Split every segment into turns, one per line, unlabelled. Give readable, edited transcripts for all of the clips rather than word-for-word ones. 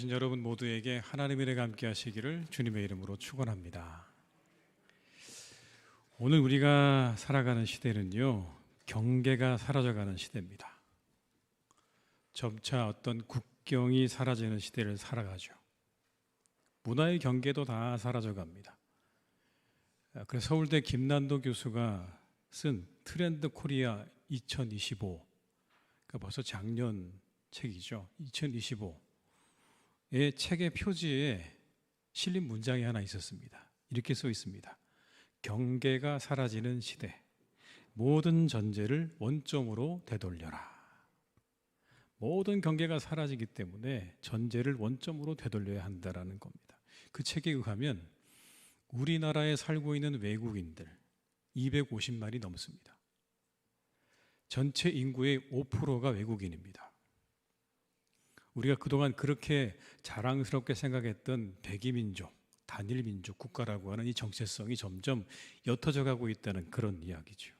여러분 모두에게 하나님의 은혜가 함께 하시기를 주님의 이름으로 축원합니다. 오늘 우리가 살아가는 시대는요, 경계가 사라져가는 시대입니다. 점차 어떤 국경이 사라지는 시대를 살아가죠. 문화의 경계도 다 사라져갑니다. 그래서 서울대 김난도 교수가 쓴 트렌드 코리아 2025, 그러니까 벌써 작년 책이죠. 2025. 의 책의 표지에 실린 문장이 하나 있었습니다. 이렇게 써 있습니다. 경계가 사라지는 시대, 모든 전제를 원점으로 되돌려라. 모든 경계가 사라지기 때문에 전제를 원점으로 되돌려야 한다는 겁니다. 그 책에 의하면 우리나라에 살고 있는 외국인들 250만이 넘습니다. 전체 인구의 5%가 외국인입니다. 우리가 그동안 그렇게 자랑스럽게 생각했던 백이민족, 단일민족 국가라고 하는 이 정체성이 점점 옅어져 가고 있다는 그런 이야기죠.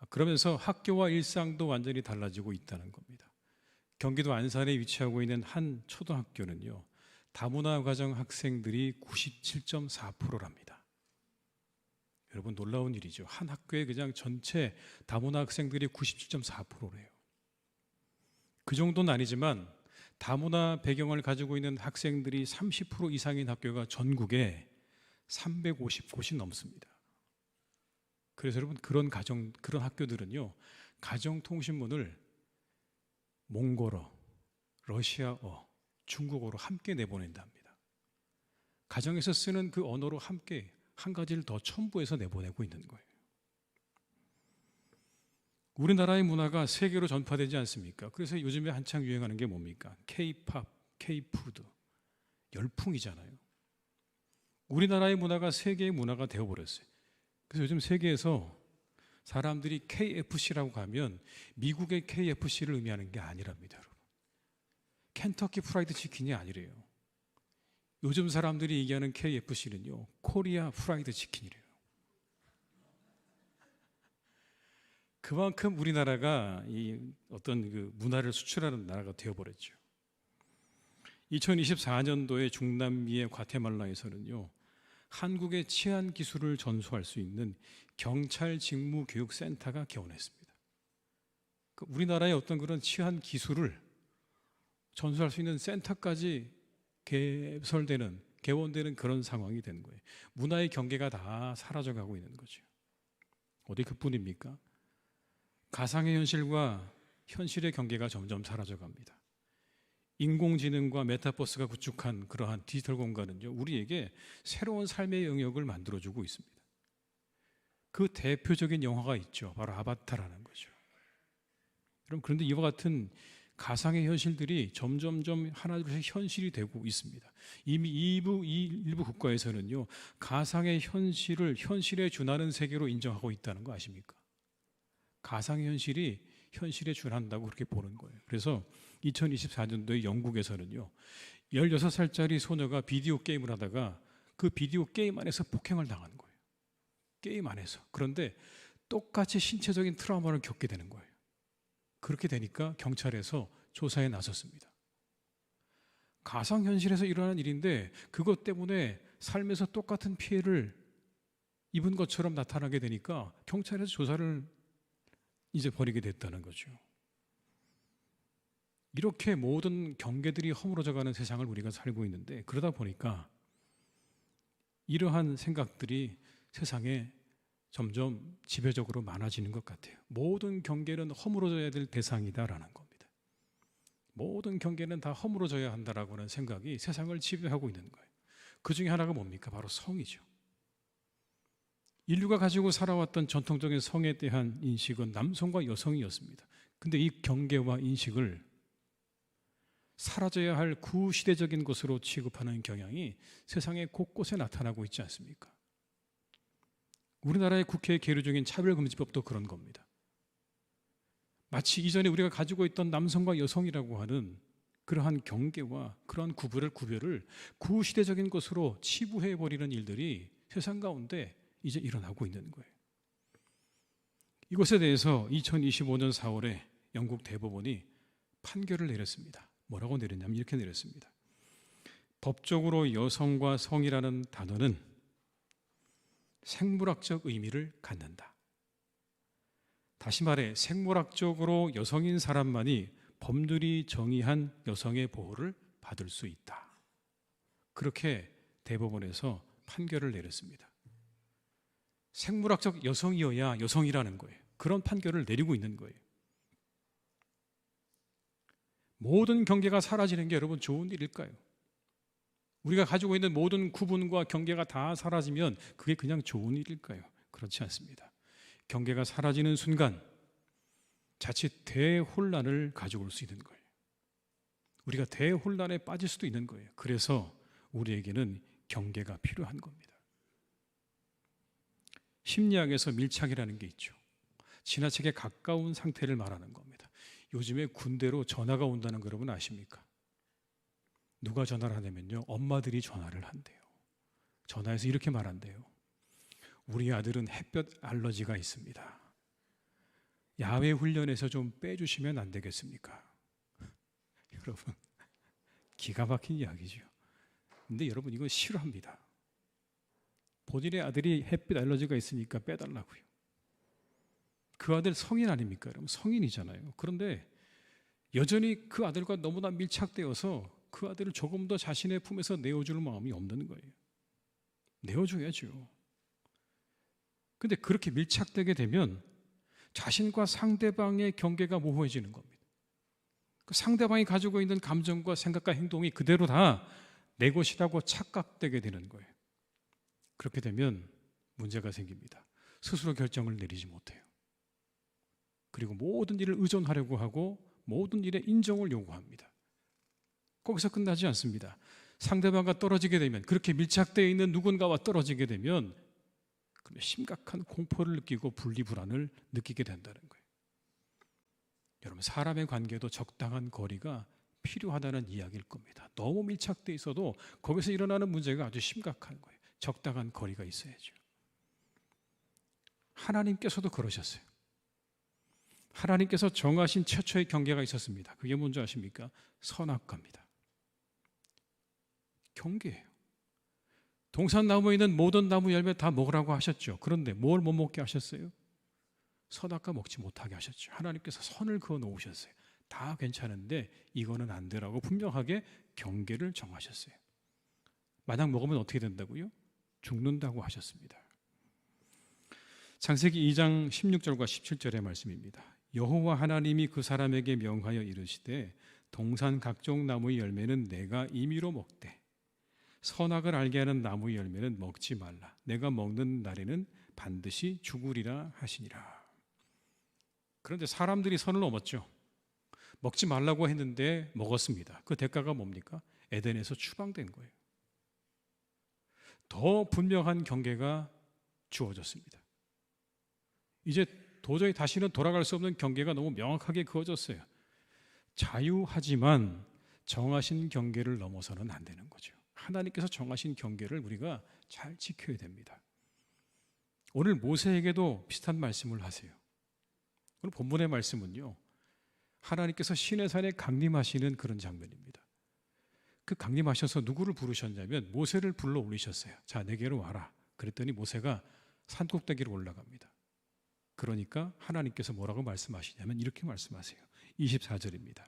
그러면서 학교와 일상도 완전히 달라지고 있다는 겁니다. 경기도 안산에 위치하고 있는 한 초등학교는요, 다문화 가정 학생들이 97.4%랍니다. 여러분 놀라운 일이죠. 한 학교에 그냥 전체 다문화 학생들이 97.4%래요. 그 정도는 아니지만 다문화 배경을 가지고 있는 학생들이 30% 이상인 학교가 전국에 350곳이 넘습니다. 그래서 여러분 그런 학교들은요, 가정통신문을 몽골어, 러시아어, 중국어로 함께 내보낸답니다. 가정에서 쓰는 그 언어로 함께 한 가지를 더 첨부해서 내보내고 있는 거예요. 우리나라의 문화가 세계로 전파되지 않습니까? 그래서 요즘에 한창 유행하는 게 뭡니까? K-팝, K-푸드, 열풍이잖아요. 우리나라의 문화가 세계의 문화가 되어버렸어요. 그래서 요즘 세계에서 사람들이 KFC라고 하면 미국의 KFC를 의미하는 게 아니랍니다, 여러분. 켄터키 프라이드 치킨이 아니래요. 요즘 사람들이 얘기하는 KFC는요, 코리아 프라이드 치킨이래요. 그만큼 우리나라가 이 어떤 그 문화를 수출하는 나라가 되어버렸죠. 2024년도에 중남미의 과테말라에서는요, 한국의 치안 기술을 전수할 수 있는 경찰 직무 교육 센터가 개원했습니다. 우리나라의 어떤 그런 치안 기술을 전수할 수 있는 센터까지 개원되는 그런 상황이 된 거예요. 문화의 경계가 다 사라져가고 있는 거죠. 어디 그뿐입니까? 가상의 현실과 현실의 경계가 점점 사라져갑니다. 인공지능과 메타버스가 구축한 그러한 디지털 공간은요, 우리에게 새로운 삶의 영역을 만들어주고 있습니다. 그 대표적인 영화가 있죠. 바로 아바타라는 거죠. 여러분, 그런데 이와 같은 가상의 현실들이 점점점 하나둘씩 현실이 되고 있습니다. 이미 일부 국가에서는요, 가상의 현실을 현실에 준하는 세계로 인정하고 있다는 거 아십니까? 가상현실이 현실에 준한다고 그렇게 보는 거예요. 그래서 2024년도에 영국에서는요, 16살짜리 소녀가 비디오 게임을 하다가 그 비디오 게임 안에서 폭행을 당하는 거예요. 게임 안에서. 그런데 똑같이 신체적인 트라우마를 겪게 되는 거예요. 그렇게 되니까 경찰에서 조사에 나섰습니다. 가상현실에서 일어나는 일인데 그것 때문에 삶에서 똑같은 피해를 입은 것처럼 나타나게 되니까 경찰에서 조사를 이제 벌이게 됐다는 거죠. 이렇게 모든 경계들이 허물어져가는 세상을 우리가 살고 있는데, 그러다 보니까 이러한 생각들이 세상에 점점 지배적으로 많아지는 것 같아요. 모든 경계는 허물어져야 될 대상이다라는 겁니다. 모든 경계는 다 허물어져야 한다라고 하는 생각이 세상을 지배하고 있는 거예요. 그 중에 하나가 뭡니까? 바로 성이죠. 인류가 가지고 살아왔던 전통적인 성에 대한 인식은 남성과 여성이었습니다. 근데 이 경계와 인식을 사라져야 할 구시대적인 것으로 취급하는 경향이 세상의 곳곳에 나타나고 있지 않습니까? 우리나라의 국회에 계류 중인 차별금지법도 그런 겁니다. 마치 이전에 우리가 가지고 있던 남성과 여성이라고 하는 그러한 경계와 그러한 구별을 구시대적인 것으로 치부해버리는 일들이 세상 가운데 이제 일어나고 있는 거예요. 이것에 대해서 2025년 4월에 영국 대법원이 판결을 내렸습니다. 뭐라고 내렸냐면 이렇게 내렸습니다. 법적으로 여성과 성이라는 단어는 생물학적 의미를 갖는다. 다시 말해 생물학적으로 여성인 사람만이 법률이 정의한 여성의 보호를 받을 수 있다. 그렇게 대법원에서 판결을 내렸습니다. 생물학적 여성이어야 여성이라는 거예요. 그런 판결을 내리고 있는 거예요. 모든 경계가 사라지는 게 여러분 좋은 일일까요? 우리가 가지고 있는 모든 구분과 경계가 다 사라지면 그게 그냥 좋은 일일까요? 그렇지 않습니다. 경계가 사라지는 순간 자칫 대혼란을 가져올 수 있는 거예요. 우리가 대혼란에 빠질 수도 있는 거예요. 그래서 우리에게는 경계가 필요한 겁니다. 심리학에서 밀착이라는 게 있죠. 지나치게 가까운 상태를 말하는 겁니다. 요즘에 군대로 전화가 온다는 거 여러분 아십니까? 누가 전화를 하냐면요, 엄마들이 전화를 한대요. 전화해서 이렇게 말한대요. 우리 아들은 햇볕 알러지가 있습니다. 야외 훈련에서 좀 빼주시면 안 되겠습니까? 여러분, 기가 막힌 이야기죠. 근데 여러분 이거 싫어합니다. 본인의 아들이 햇빛 알러지가 있으니까 빼달라고요. 그 아들 성인 아닙니까? 여러분 성인이잖아요. 그런데 여전히 그 아들과 너무나 밀착되어서 그 아들을 조금 더 자신의 품에서 내어줄 마음이 없는 거예요. 내어줘야죠. 근데 그렇게 밀착되게 되면 자신과 상대방의 경계가 모호해지는 겁니다. 그 상대방이 가지고 있는 감정과 생각과 행동이 그대로 다 내 것이라고 착각되게 되는 거예요. 그렇게 되면 문제가 생깁니다. 스스로 결정을 내리지 못해요. 그리고 모든 일을 의존하려고 하고 모든 일에 인정을 요구합니다. 거기서 끝나지 않습니다. 상대방과 떨어지게 되면, 그렇게 밀착되어 있는 누군가와 떨어지게 되면 심각한 공포를 느끼고 분리불안을 느끼게 된다는 거예요. 여러분, 사람의 관계도 적당한 거리가 필요하다는 이야기일 겁니다. 너무 밀착되어 있어도 거기서 일어나는 문제가 아주 심각한 거예요. 적당한 거리가 있어야죠. 하나님께서도 그러셨어요. 하나님께서 정하신 최초의 경계가 있었습니다. 그게 뭔지 아십니까? 선악과입니다. 경계예요. 동산나무에 있는 모든 나무 열매 다 먹으라고 하셨죠. 그런데 뭘 못 먹게 하셨어요? 선악과 먹지 못하게 하셨죠. 하나님께서 선을 그어 놓으셨어요. 다 괜찮은데 이거는 안 되라고 분명하게 경계를 정하셨어요. 만약 먹으면 어떻게 된다고요? 죽는다고 하셨습니다. 창세기 2장 16절과 17절의 말씀입니다. 여호와 하나님이 그 사람에게 명하여 이르시되 동산 각종 나무의 열매는 내가 임의로 먹되 선악을 알게 하는 나무의 열매는 먹지 말라. 내가 먹는 날에는 반드시 죽으리라 하시니라. 그런데 사람들이 선을 넘었죠. 먹지 말라고 했는데 먹었습니다. 그 대가가 뭡니까? 에덴에서 추방된 거예요. 더 분명한 경계가 주어졌습니다. 이제 도저히 다시는 돌아갈 수 없는 경계가 너무 명확하게 그어졌어요. 자유하지만 정하신 경계를 넘어서는 안 되는 거죠. 하나님께서 정하신 경계를 우리가 잘 지켜야 됩니다. 오늘 모세에게도 비슷한 말씀을 하세요. 오늘 본문의 말씀은요, 하나님께서 시내산에 강림하시는 그런 장면입니다. 그 강림하셔서 누구를 부르셨냐면 모세를 불러 올리셨어요. 자, 내게로 와라. 그랬더니 모세가 산꼭대기로 올라갑니다. 그러니까 하나님께서 뭐라고 말씀하시냐면 이렇게 말씀하세요. 24절입니다.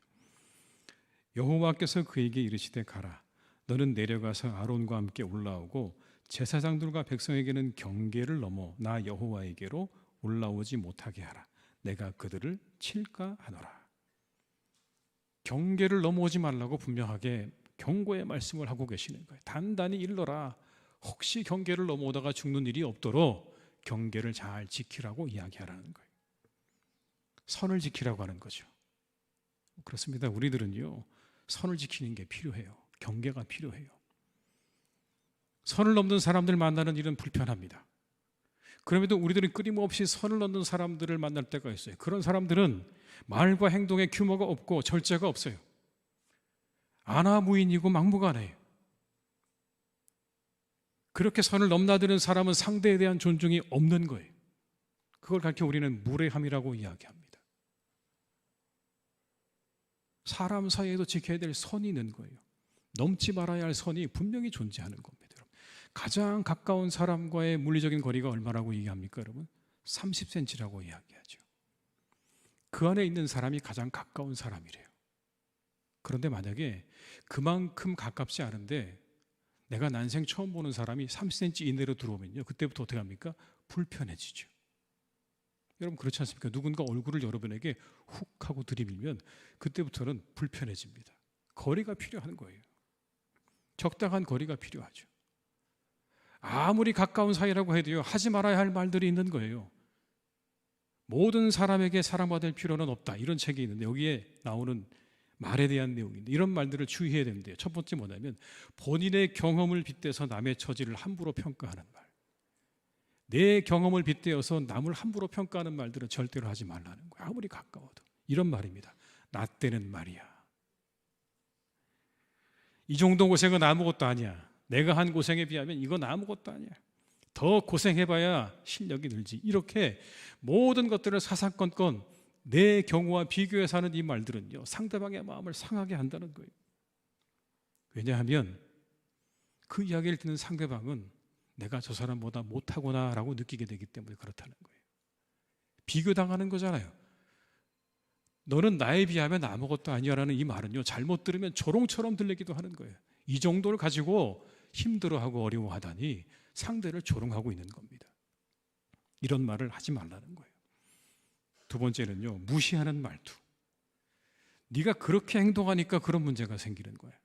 여호와께서 그에게 이르시되 가라. 너는 내려가서 아론과 함께 올라오고 제사장들과 백성에게는 경계를 넘어 나 여호와에게로 올라오지 못하게 하라. 내가 그들을 칠까 하노라. 경계를 넘어오지 말라고 분명하게 경고의 말씀을 하고 계시는 거예요. 단단히 일러라. 혹시 경계를 넘어오다가 죽는 일이 없도록 경계를 잘 지키라고 이야기하라는 거예요. 선을 지키라고 하는 거죠. 그렇습니다. 우리들은요, 선을 지키는 게 필요해요. 경계가 필요해요. 선을 넘는 사람들 만나는 일은 불편합니다. 그럼에도 우리들은 끊임없이 선을 넘는 사람들을 만날 때가 있어요. 그런 사람들은 말과 행동에 규모가 없고 절제가 없어요. 안하무인이고 막무가내예요. 그렇게 선을 넘나드는 사람은 상대에 대한 존중이 없는 거예요. 그걸 가르쳐 우리는 무례함이라고 이야기합니다. 사람 사이에도 지켜야 될 선이 있는 거예요. 넘지 말아야 할 선이 분명히 존재하는 겁니다. 여러분. 가장 가까운 사람과의 물리적인 거리가 얼마라고 얘기합니까, 여러분? 30cm라고 이야기하죠. 그 안에 있는 사람이 가장 가까운 사람이래요. 그런데 만약에 그만큼 가깝지 않은데 내가 난생 처음 보는 사람이 30cm 이내로 들어오면요, 그때부터 어떻게 합니까? 불편해지죠. 여러분 그렇지 않습니까? 누군가 얼굴을 여러분에게 훅 하고 들이밀면 그때부터는 불편해집니다. 거리가 필요한 거예요. 적당한 거리가 필요하죠. 아무리 가까운 사이라고 해도요, 하지 말아야 할 말들이 있는 거예요. 모든 사람에게 사랑받을 필요는 없다, 이런 책이 있는데 여기에 나오는 말에 대한 내용인데 이런 말들을 주의해야 되는데요. 첫 번째 뭐냐면 본인의 경험을 빗대서 남의 처지를 함부로 평가하는 말. 내 경험을 빗대어서 남을 함부로 평가하는 말들은 절대로 하지 말라는 거예요. 아무리 가까워도. 이런 말입니다. 나 때는 말이야, 이 정도 고생은 아무것도 아니야. 내가 한 고생에 비하면 이건 아무것도 아니야. 더 고생해봐야 실력이 늘지. 이렇게 모든 것들을 사사건건 내 경우와 비교해서 하는 이 말들은요, 상대방의 마음을 상하게 한다는 거예요. 왜냐하면 그 이야기를 듣는 상대방은 내가 저 사람보다 못하구나 라고 느끼게 되기 때문에 그렇다는 거예요. 비교당하는 거잖아요. 너는 나에 비하면 아무것도 아니야 라는 이 말은요, 잘못 들으면 조롱처럼 들리기도 하는 거예요. 이 정도를 가지고 힘들어하고 어려워하다니 상대를 조롱하고 있는 겁니다. 이런 말을 하지 말라는 거예요. 두 번째는요, 무시하는 말투. 네가 그렇게 행동하니까 그런 문제가 생기는 거예요.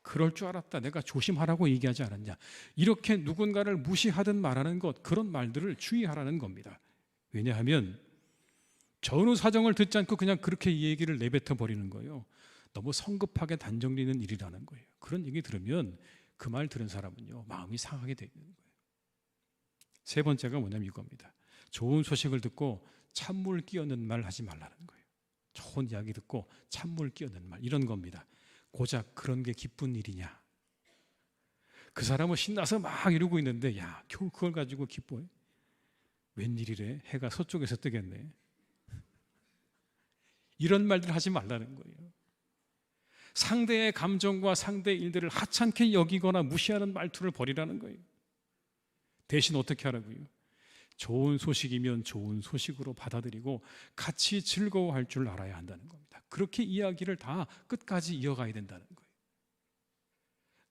그럴 줄 알았다, 내가 조심하라고 얘기하지 않았냐. 이렇게 누군가를 무시하든 말하는 것, 그런 말들을 주의하라는 겁니다. 왜냐하면 전후 사정을 듣지 않고 그냥 그렇게 이 얘기를 내뱉어 버리는 거예요. 너무 성급하게 단정리는 일이라는 거예요. 그런 얘기 들으면 그 말 들은 사람은요, 마음이 상하게 되는 거예요. 세 번째가 뭐냐면 이겁니다. 좋은 소식을 듣고 찬물 끼얹는 말 하지 말라는 거예요. 좋은 이야기 듣고 찬물 끼얹는 말, 이런 겁니다. 고작 그런 게 기쁜 일이냐. 그 사람은 신나서 막 이러고 있는데 야, 겨우 그걸 가지고 기뻐해? 웬일이래? 해가 서쪽에서 뜨겠네. 이런 말들 하지 말라는 거예요. 상대의 감정과 상대의 일들을 하찮게 여기거나 무시하는 말투를 버리라는 거예요. 대신 어떻게 하라고요? 좋은 소식이면 좋은 소식으로 받아들이고 같이 즐거워할 줄 알아야 한다는 겁니다. 그렇게 이야기를 다 끝까지 이어가야 된다는 거예요.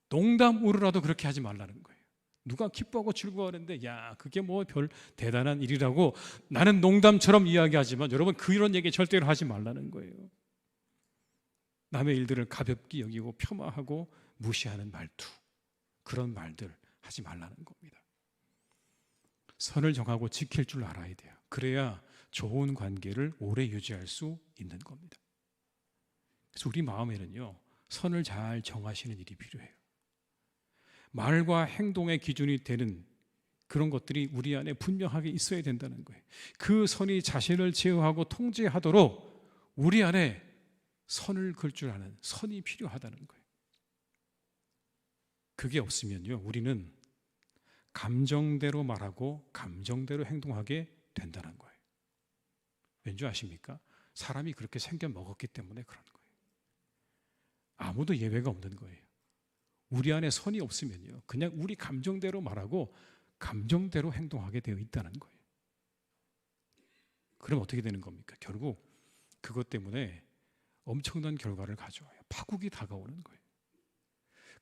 농담으로라도 그렇게 하지 말라는 거예요. 누가 기뻐하고 즐거워하는데 야, 그게 뭐 별 대단한 일이라고 나는 농담처럼 이야기하지만 여러분, 그런 얘기 절대로 하지 말라는 거예요. 남의 일들을 가볍게 여기고 폄하하고 무시하는 말투, 그런 말들 하지 말라는 겁니다. 선을 정하고 지킬 줄 알아야 돼요. 그래야 좋은 관계를 오래 유지할 수 있는 겁니다. 그래서 우리 마음에는요, 선을 잘 정하시는 일이 필요해요. 말과 행동의 기준이 되는 그런 것들이 우리 안에 분명하게 있어야 된다는 거예요. 그 선이 자신을 제어하고 통제하도록 우리 안에 선을 그을 줄 아는 선이 필요하다는 거예요. 그게 없으면요, 우리는 감정대로 말하고 감정대로 행동하게 된다는 거예요. 왠지 아십니까? 사람이 그렇게 생겨 먹었기 때문에 그런 거예요. 아무도 예외가 없는 거예요. 우리 안에 선이 없으면요, 그냥 우리 감정대로 말하고 감정대로 행동하게 되어 있다는 거예요. 그럼 어떻게 되는 겁니까? 결국 그것 때문에 엄청난 결과를 가져와요. 파국이 다가오는 거예요.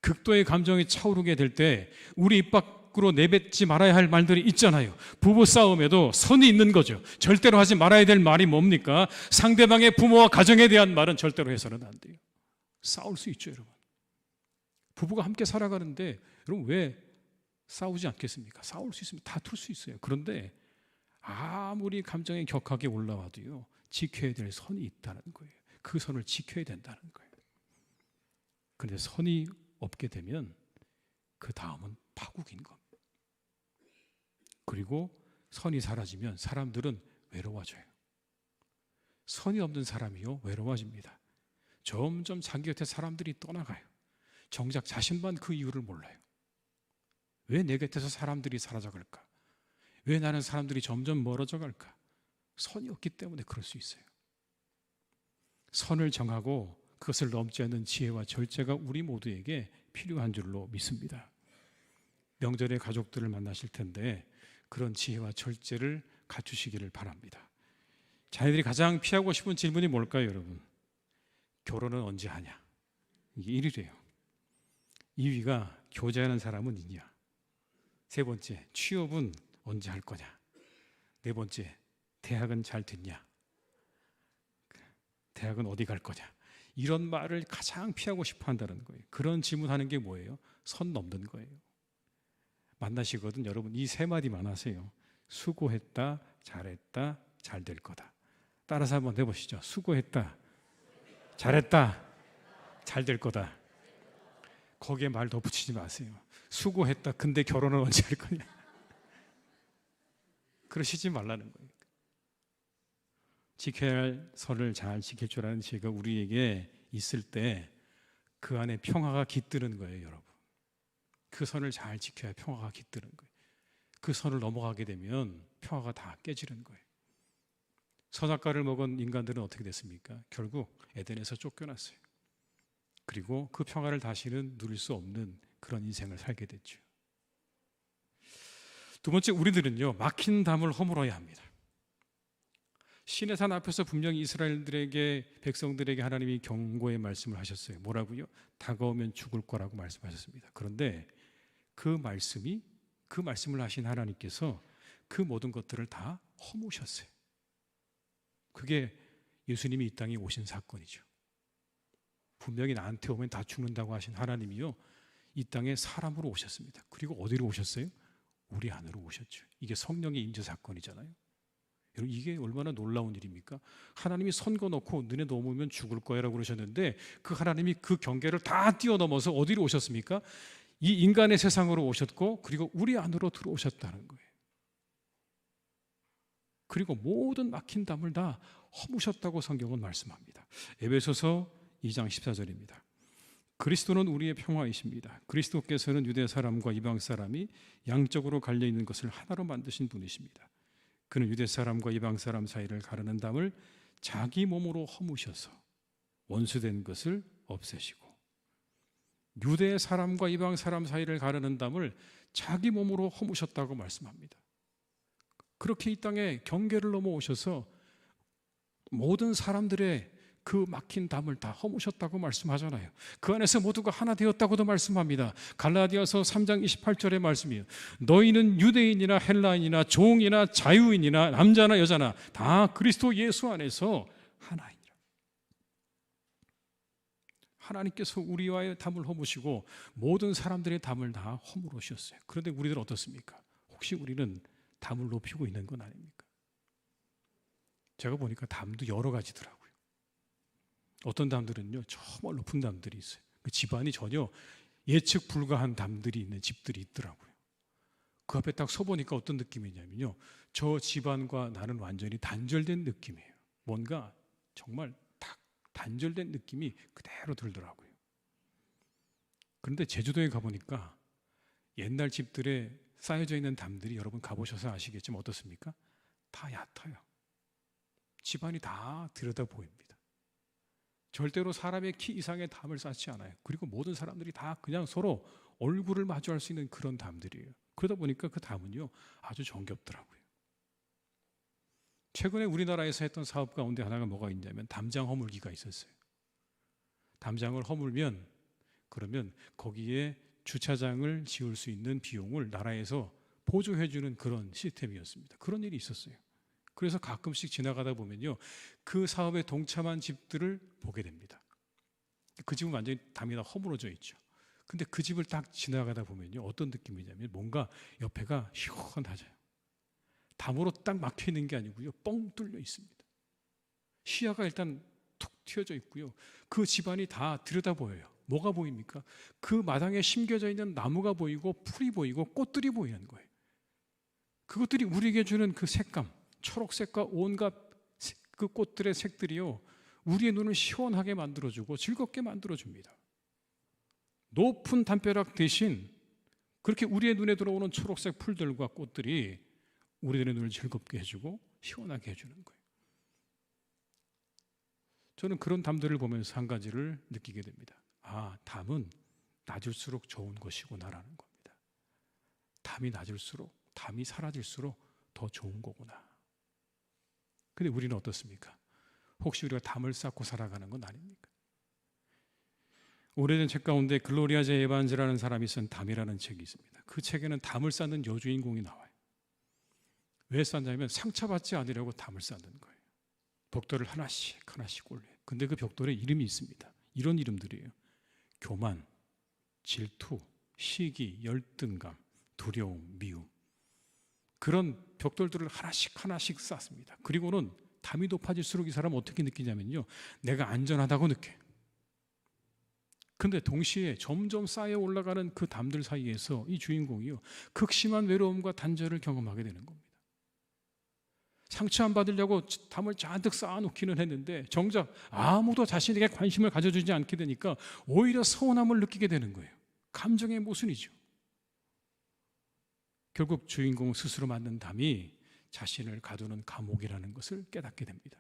극도의 감정이 차오르게 될 때 우리 입 밖으로 내뱉지 말아야 할 말들이 있잖아요. 부부 싸움에도 선이 있는 거죠. 절대로 하지 말아야 될 말이 뭡니까? 상대방의 부모와 가정에 대한 말은 절대로 해서는 안 돼요. 싸울 수 있죠, 여러분. 부부가 함께 살아가는데 여러분 왜 싸우지 않겠습니까? 싸울 수 있으면 다툴 수 있어요. 그런데 아무리 감정이 격하게 올라와도요, 지켜야 될 선이 있다는 거예요. 그 선을 지켜야 된다는 거예요. 그런데 선이 없게 되면 그 다음은 파국인 겁니다. 그리고 선이 사라지면 사람들은 외로워져요. 선이 없는 사람이요, 외로워집니다. 점점 자기 곁에 사람들이 떠나가요. 정작 자신만 그 이유를 몰라요. 왜 내 곁에서 사람들이 사라져갈까? 왜 나는 사람들이 점점 멀어져 갈까? 선이 없기 때문에 그럴 수 있어요. 선을 정하고 그것을 넘지 않는 지혜와 절제가 우리 모두에게 필요한 줄로 믿습니다. 명절에 가족들을 만나실 텐데 그런 지혜와 절제를 갖추시기를 바랍니다. 자녀들이 가장 피하고 싶은 질문이 뭘까요, 여러분? 결혼은 언제 하냐? 이게 1위래요. 2위가 교제하는 사람은 있냐? 세 번째, 취업은 언제 할 거냐? 네 번째, 대학은 잘 됐냐? 대학은 어디 갈 거냐? 이런 말을 가장 피하고 싶어 한다는 거예요. 그런 질문하는 게 뭐예요? 선 넘는 거예요. 만나시거든 여러분 이 세 마디만 하세요. 수고했다, 잘했다, 잘 될 거다. 따라서 한번 해보시죠. 수고했다, 잘했다, 잘 될 거다. 거기에 말 덧붙이지 마세요. 수고했다, 근데 결혼은 언제 할 거냐? 그러시지 말라는 거예요. 지켜야 할 선을 잘 지킬 줄 아는 지혜가 우리에게 있을 때 그 안에 평화가 깃드는 거예요, 여러분. 그 선을 잘 지켜야 평화가 깃드는 거예요. 그 선을 넘어가게 되면 평화가 다 깨지는 거예요. 선악과를 먹은 인간들은 어떻게 됐습니까? 결국 에덴에서 쫓겨났어요. 그리고 그 평화를 다시는 누릴 수 없는 그런 인생을 살게 됐죠. 두 번째, 우리들은요 막힌 담을 허물어야 합니다. 시내산 앞에서 분명히 이스라엘들에게, 백성들에게 하나님이 경고의 말씀을 하셨어요. 뭐라고요? 다가오면 죽을 거라고 말씀하셨습니다. 그런데 그 말씀을 하신 하나님께서 그 모든 것들을 다 허무셨어요. 그게 예수님이 이 땅에 오신 사건이죠. 분명히 나한테 오면 다 죽는다고 하신 하나님이요 이 땅에 사람으로 오셨습니다. 그리고 어디로 오셨어요? 우리 안으로 오셨죠. 이게 성령의 임재 사건이잖아요. 여러분 이게 얼마나 놀라운 일입니까? 하나님이 선거 놓고 눈에 넘으면 죽을 거야라고 그러셨는데 그 하나님이 그 경계를 다 뛰어넘어서 어디로 오셨습니까? 이 인간의 세상으로 오셨고 그리고 우리 안으로 들어오셨다는 거예요. 그리고 모든 막힌 담을 다 허무셨다고 성경은 말씀합니다. 에베소서 2장 14절입니다. 그리스도는 우리의 평화이십니다. 그리스도께서는 유대 사람과 이방 사람이 양쪽으로 갈려 있는 것을 하나로 만드신 분이십니다. 그는 유대 사람과 이방 사람 사이를 가르는 담을 자기 몸으로 허무셔서 원수된 것을 없애시고, 유대 사람과 이방 사람 사이를 가르는 담을 자기 몸으로 허무셨다고 말씀합니다. 그렇게 이 땅에 경계를 넘어오셔서 모든 사람들의 그 막힌 담을 다 허무셨다고 말씀하잖아요. 그 안에서 모두가 하나 되었다고도 말씀합니다. 갈라디아서 3장 28절의 말씀이에요. 너희는 유대인이나 헬라인이나 종이나 자유인이나 남자나 여자나 다 그리스도 예수 안에서 하나이니라. 하나님께서 우리와의 담을 허무시고 모든 사람들의 담을 다 허물으셨어요. 그런데 우리들 어떻습니까? 혹시 우리는 담을 높이고 있는 건 아닙니까? 제가 보니까 담도 여러 가지더라고요. 어떤 담들은요 정말 높은 담들이 있어요. 그 집안이 전혀 예측 불가한 담들이 있는 집들이 있더라고요. 그 앞에 딱 서보니까 어떤 느낌이냐면요, 저 집안과 나는 완전히 단절된 느낌이에요. 뭔가 정말 딱 단절된 느낌이 그대로 들더라고요. 그런데 제주도에 가보니까 옛날 집들에 쌓여져 있는 담들이, 여러분 가보셔서 아시겠지만 어떻습니까? 다 얕아요. 집안이 다 들여다 보입니다. 절대로 사람의 키 이상의 담을 쌓지 않아요. 그리고 모든 사람들이 다 그냥 서로 얼굴을 마주할 수 있는 그런 담들이에요. 그러다 보니까 그 담은요 아주 정겹더라고요. 최근에 우리나라에서 했던 사업 가운데 하나가 뭐가 있냐면 담장 허물기가 있었어요. 담장을 허물면 그러면 거기에 주차장을 지을 수 있는 비용을 나라에서 보조해 주는 그런 시스템이었습니다. 그런 일이 있었어요. 그래서 가끔씩 지나가다 보면요 그 사업에 동참한 집들을 보게 됩니다. 그 집은 완전히 담이 다 허물어져 있죠. 근데 그 집을 딱 지나가다 보면요 어떤 느낌이냐면 뭔가 옆에가 시원하죠. 담으로 딱 막혀 있는 게 아니고요 뻥 뚫려 있습니다. 시야가 일단 툭 튀어져 있고요 그 집안이 다 들여다 보여요. 뭐가 보입니까? 그 마당에 심겨져 있는 나무가 보이고 풀이 보이고 꽃들이 보이는 거예요. 그것들이 우리에게 주는 그 색감, 초록색과 온갖 그 꽃들의 색들이요 우리의 눈을 시원하게 만들어주고 즐겁게 만들어줍니다. 높은 담벼락 대신 그렇게 우리의 눈에 들어오는 초록색 풀들과 꽃들이 우리들의 눈을 즐겁게 해주고 시원하게 해주는 거예요. 저는 그런 담들을 보면서 한 가지를 느끼게 됩니다. 아, 담은 낮을수록 좋은 것이구나라는 겁니다. 담이 낮을수록, 담이 사라질수록 더 좋은 거구나. 근데 우리는 어떻습니까? 혹시 우리가 담을 쌓고 살아가는 건 아닙니까? 오래된 책 가운데 글로리아 제 에반즈라는 사람이 쓴 담이라는 책이 있습니다. 그 책에는 담을 쌓는 여주인공이 나와요. 왜 쌓냐면 상처받지 않으려고 담을 쌓는 거예요. 벽돌을 하나씩 하나씩 올려요. 근데 그 벽돌에 이름이 있습니다. 이런 이름들이에요. 교만, 질투, 시기, 열등감, 두려움, 미움. 그런 벽돌들을 하나씩 하나씩 쌓습니다. 그리고는 담이 높아질수록 이 사람은 어떻게 느끼냐면요, 내가 안전하다고 느껴요. 근데 동시에 점점 쌓여 올라가는 그 담들 사이에서 이 주인공이요, 극심한 외로움과 단절을 경험하게 되는 겁니다. 상처 안 받으려고 담을 잔뜩 쌓아놓기는 했는데 정작 아무도 자신에게 관심을 가져주지 않게 되니까 오히려 서운함을 느끼게 되는 거예요. 감정의 모순이죠. 결국 주인공 스스로 만든 담이 자신을 가두는 감옥이라는 것을 깨닫게 됩니다.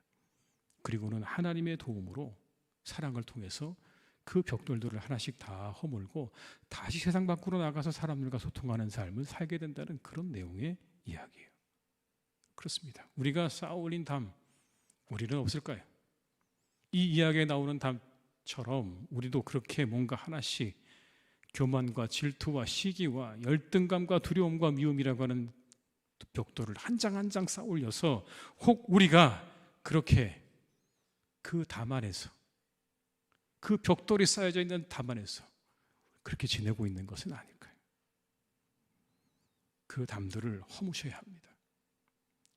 그리고는 하나님의 도움으로 사랑을 통해서 그 벽돌들을 하나씩 다 허물고 다시 세상 밖으로 나가서 사람들과 소통하는 삶을 살게 된다는 그런 내용의 이야기예요. 그렇습니다. 우리가 쌓아 올린 담, 우리는 없을까요? 이 이야기에 나오는 담처럼 우리도 그렇게 뭔가 하나씩 교만과 질투와 시기와 열등감과 두려움과 미움이라고 하는 벽돌을 한 장 한 장 쌓아 올려서 혹 우리가 그렇게 그 담 안에서, 그 벽돌이 쌓여져 있는 담 안에서 그렇게 지내고 있는 것은 아닐까요? 그 담들을 허무셔야 합니다.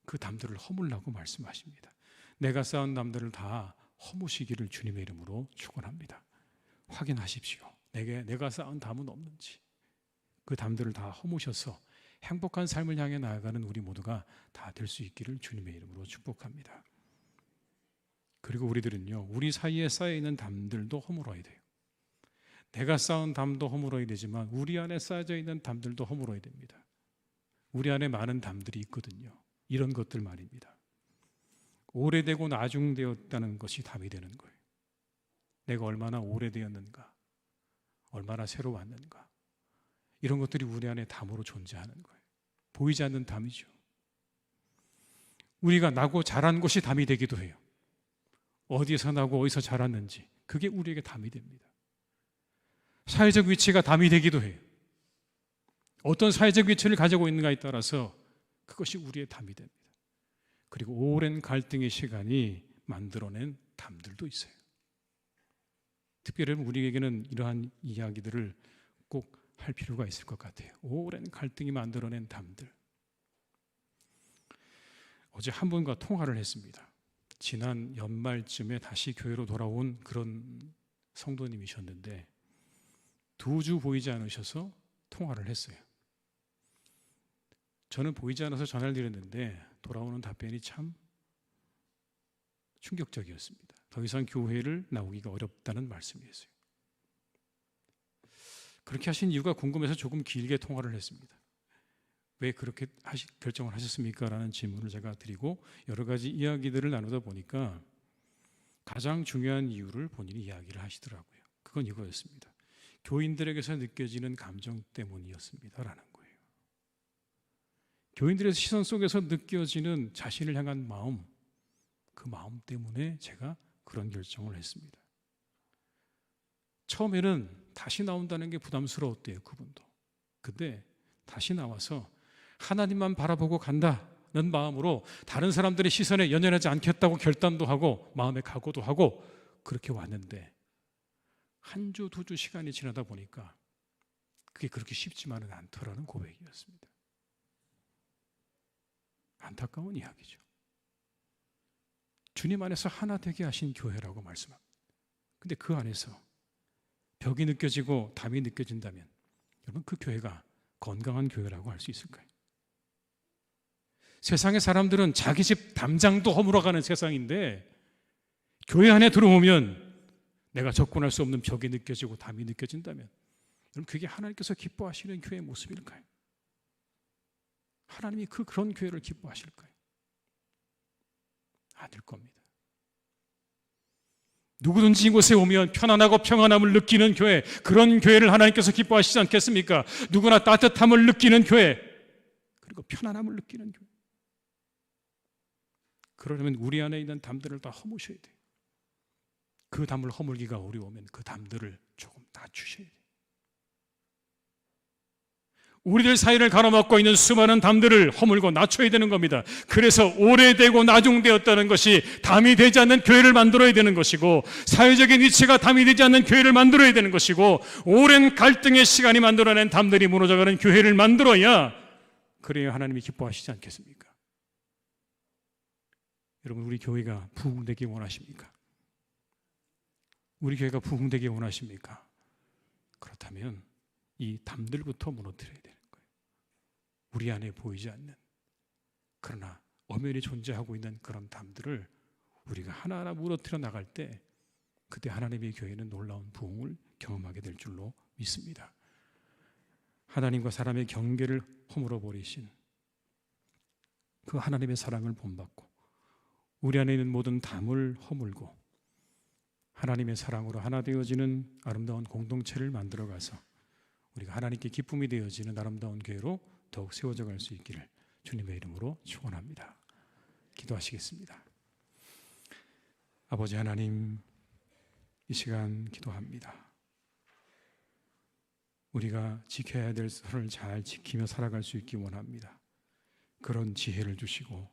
그 담들을 허물라고 말씀하십니다. 내가 쌓은 담들을 다 허무시기를 주님의 이름으로 축원합니다. 확인하십시오. 내가 쌓은 담은 없는지. 그 담들을 다 허무셔서 행복한 삶을 향해 나아가는 우리 모두가 다 될 수 있기를 주님의 이름으로 축복합니다. 그리고 우리들은요, 우리 사이에 쌓여있는 담들도 허물어야 돼요. 내가 쌓은 담도 허물어야 되지만 우리 안에 쌓여져 있는 담들도 허물어야 됩니다. 우리 안에 많은 담들이 있거든요. 이런 것들 말입니다. 오래되고 나중되었다는 것이 담이 되는 거예요. 내가 얼마나 오래되었는가, 얼마나 새로 왔는가, 이런 것들이 우리 안에 담으로 존재하는 거예요. 보이지 않는 담이죠. 우리가 나고 자란 곳이 담이 되기도 해요. 어디에서 나고 어디서 자랐는지 그게 우리에게 담이 됩니다. 사회적 위치가 담이 되기도 해요. 어떤 사회적 위치를 가지고 있는가에 따라서 그것이 우리의 담이 됩니다. 그리고 오랜 갈등의 시간이 만들어낸 담들도 있어요. 특별히 우리에게는 이러한 이야기들을 꼭 할 필요가 있을 것 같아요. 오랜 갈등이 만들어낸 담들. 어제 한 분과 통화를 했습니다. 지난 연말쯤에 다시 교회로 돌아온 그런 성도님이셨는데 2주 보이지 않으셔서 통화를 했어요. 저는 보이지 않아서 전화를 드렸는데 돌아오는 답변이 참 충격적이었습니다. 더 이상 교회를 나오기가 어렵다는 말씀이었어요. 그렇게 하신 이유가 궁금해서 조금 길게 통화를 했습니다. 왜 그렇게 결정을 하셨습니까? 라는 질문을 제가 드리고 여러 가지 이야기들을 나누다 보니까 가장 중요한 이유를 본인이 이야기를 하시더라고요. 그건 이거였습니다. 교인들에게서 느껴지는 감정 때문이었습니다. 라는 거예요. 교인들의 시선 속에서 느껴지는 자신을 향한 마음, 그 마음 때문에 제가 그런 결정을 했습니다. 처음에는 다시 나온다는 게 부담스러웠대요, 그분도. 근데 다시 나와서 하나님만 바라보고 간다는 마음으로 다른 사람들의 시선에 연연하지 않겠다고 결단도 하고 마음의 각오도 하고 그렇게 왔는데 한 주, 2주 시간이 지나다 보니까 그게 그렇게 쉽지만은 않더라는 고백이었습니다. 안타까운 이야기죠. 주님 안에서 하나 되게 하신 교회라고 말씀합니다. 근데 그 안에서 벽이 느껴지고 담이 느껴진다면 여러분 그 교회가 건강한 교회라고 할 수 있을까요? 세상의 사람들은 자기 집 담장도 허물어가는 세상인데 교회 안에 들어오면 내가 접근할 수 없는 벽이 느껴지고 담이 느껴진다면 여러분 그게 하나님께서 기뻐하시는 교회의 모습일까요? 하나님이 그런 교회를 기뻐하실까요? 아닐 겁니다. 누구든지 이곳에 오면 편안하고 평안함을 느끼는 교회, 그런 교회를 하나님께서 기뻐하시지 않겠습니까? 누구나 따뜻함을 느끼는 교회, 그리고 편안함을 느끼는 교회. 그러려면 우리 안에 있는 담들을 다 허무셔야 돼요. 그 담을 허물기가 어려우면 그 담들을 조금 낮추셔야 돼요. 우리들 사이를 가로막고 있는 수많은 담들을 허물고 낮춰야 되는 겁니다. 그래서 오래되고 나중되었다는 것이 담이 되지 않는 교회를 만들어야 되는 것이고, 사회적인 위치가 담이 되지 않는 교회를 만들어야 되는 것이고, 오랜 갈등의 시간이 만들어낸 담들이 무너져가는 교회를 만들어야, 그래야 하나님이 기뻐하시지 않겠습니까? 여러분, 우리 교회가 부흥되기 원하십니까? 우리 교회가 부흥되기 원하십니까? 그렇다면 이 담들부터 무너뜨려야 돼요. 우리 안에 보이지 않는, 그러나 엄연히 존재하고 있는 그런 담들을 우리가 하나하나 무너뜨려 나갈 때, 그때 하나님의 교회는 놀라운 부흥을 경험하게 될 줄로 믿습니다. 하나님과 사람의 경계를 허물어 버리신 그 하나님의 사랑을 본받고, 우리 안에 있는 모든 담을 허물고 하나님의 사랑으로 하나 되어지는 아름다운 공동체를 만들어가서 우리가 하나님께 기쁨이 되어지는 아름다운 교회로 더욱 세워져 갈 수 있기를 주님의 이름으로 축원합니다. 기도하시겠습니다. 아버지 하나님, 이 시간 기도합니다. 우리가 지켜야 될 선을 잘 지키며 살아갈 수 있기 원합니다. 그런 지혜를 주시고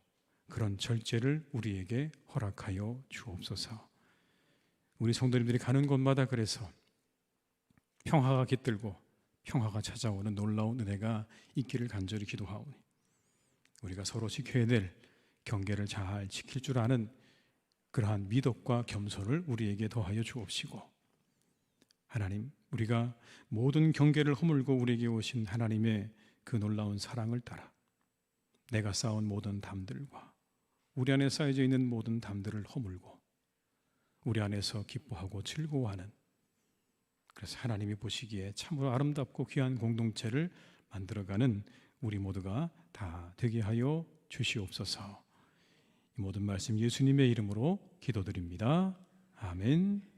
그런 절제를 우리에게 허락하여 주옵소서. 우리 성도님들이 가는 곳마다 그래서 평화가 깃들고 평화가 찾아오는 놀라운 은혜가 있기를 간절히 기도하오니, 우리가 서로 지켜야 될 경계를 잘 지킬 줄 아는 그러한 미덕과 겸손을 우리에게 더하여 주옵시고, 하나님, 우리가 모든 경계를 허물고 우리에게 오신 하나님의 그 놀라운 사랑을 따라 내가 쌓은 모든 담들과 우리 안에 쌓여져 있는 모든 담들을 허물고 우리 안에서 기뻐하고 즐거워하는, 그래서 하나님이 보시기에 참으로 아름답고 귀한 공동체를 만들어가는 우리 모두가 다 되게 하여 주시옵소서. 이 모든 말씀 예수님의 이름으로 기도드립니다. 아멘.